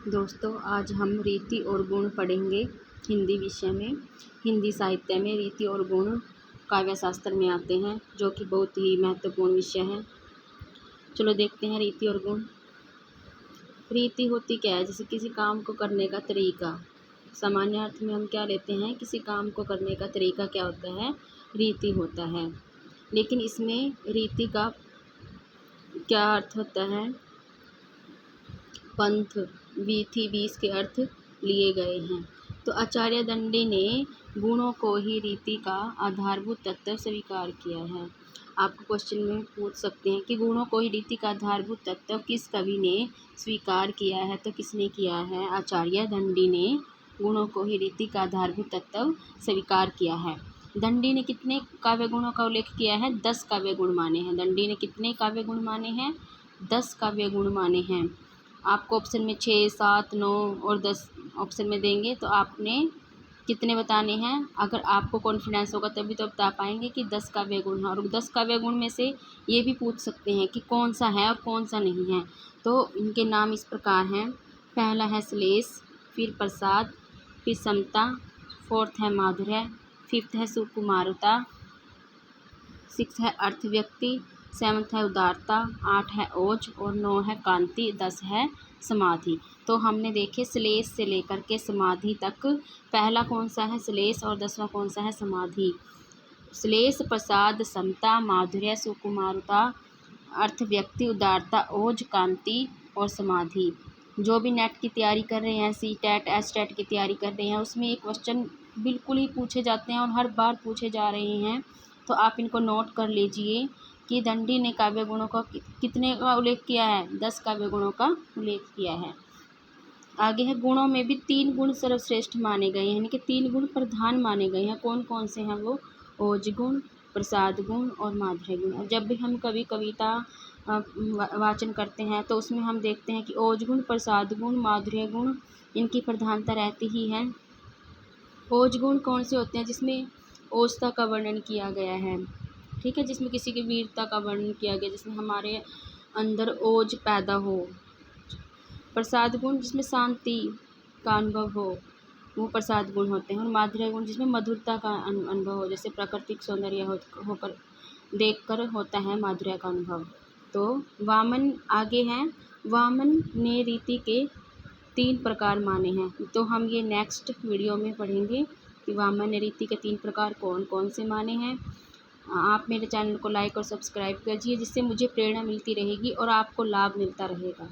दोस्तों, आज हम रीति और गुण पढ़ेंगे हिंदी विषय में। हिंदी साहित्य में रीति और गुण काव्य शास्त्र में आते हैं, जो कि बहुत ही महत्वपूर्ण विषय है। चलो देखते हैं रीति और गुण। रीति होती क्या है? जैसे किसी काम को करने का तरीका। सामान्य अर्थ में हम क्या लेते हैं? किसी काम को करने का तरीका क्या होता है? रीति होता है। लेकिन इसमें रीति का क्या अर्थ होता है? पंथ, विधि, बीस के अर्थ लिए गए हैं। तो आचार्य दंडी ने गुणों को ही रीति का आधारभूत तत्व स्वीकार किया है। आपको क्वेश्चन में पूछ सकते हैं कि गुणों को ही रीति का आधारभूत तत्व किस कवि ने स्वीकार किया है? तो किसने किया है? आचार्य दंडी ने गुणों को ही रीति का आधारभूत तत्व स्वीकार किया है। दंडी ने कितने काव्य गुणों का उल्लेख किया है? 10 काव्य गुण माने हैं। दंडी ने कितने काव्य गुण माने हैं? 10 काव्य गुण माने हैं। आपको ऑप्शन में 6, 7, 9 और 10 ऑप्शन में देंगे, तो आपने कितने बताने हैं? अगर आपको कॉन्फिडेंस होगा तभी तो बता पाएंगे कि 10 काव्य गुण हैं। और 10 काव्य गुण में से ये भी पूछ सकते हैं कि कौन सा है और कौन सा नहीं है। तो इनके नाम इस प्रकार हैं। पहला है श्लेष, फिर प्रसाद, फिर समता, फोर्थ है माधुर्य, फिफ्थ है सुकुमारता, 6 है अर्थव्यक्ति, 7 है उदारता, 8 है ओज और 9 है कांति, 10 है समाधि। तो हमने देखे श्लेष से लेकर के समाधि तक। पहला कौन सा है? श्लेष। और 10वां कौन सा है? समाधि। श्लेष, प्रसाद, समता, माधुर्य, सुकुमारता, अर्थव्यक्ति, उदारता, ओज, कांति और समाधि। जो भी नेट की तैयारी कर रहे हैं, सी-टेट, एस-टेट की तैयारी कर रहे हैं, उसमें ये क्वेश्चन बिल्कुल ही पूछे जाते हैं और हर बार पूछे जा रहे हैं। तो आप इनको नोट कर लीजिए कि दंडी ने काव्य गुणों का कितने का उल्लेख किया है? 10 काव्य गुणों का उल्लेख किया है। आगे है गुणों में भी 3 गुण सर्वश्रेष्ठ माने गए हैं, यानी कि 3 गुण प्रधान माने गए हैं। कौन कौन से हैं वो? ओज गुण, प्रसाद गुण और माधुर्य गुण। जब भी हम कभी कविता वाचन करते हैं तो उसमें हम देखते हैं कि ओज गुण, प्रसाद गुण, माधुर्य गुण, इनकी प्रधानता रहती ही है। ओज गुण कौन से होते हैं? जिसमें ओजता का वर्णन किया गया है, ठीक है, जिसमें किसी की वीरता का वर्णन किया गया, जिसमें हमारे अंदर ओज पैदा हो। प्रसाद गुण जिसमें शांति का अनुभव हो, वो प्रसाद गुण होते हैं। और माधुर्य गुण जिसमें मधुरता का अनुभव हो, जैसे प्राकृतिक सौंदर्य होकर देखकर होता है माधुर्य का अनुभव। तो वामन आगे हैं। वामन ने रीति के 3 प्रकार माने हैं। तो हम ये नेक्स्ट वीडियो में पढ़ेंगे कि वामन ने रीति के 3 प्रकार कौन कौन से माने हैं। आप मेरे चैनल को लाइक और सब्सक्राइब कीजिए, जिससे मुझे प्रेरणा मिलती रहेगी और आपको लाभ मिलता रहेगा।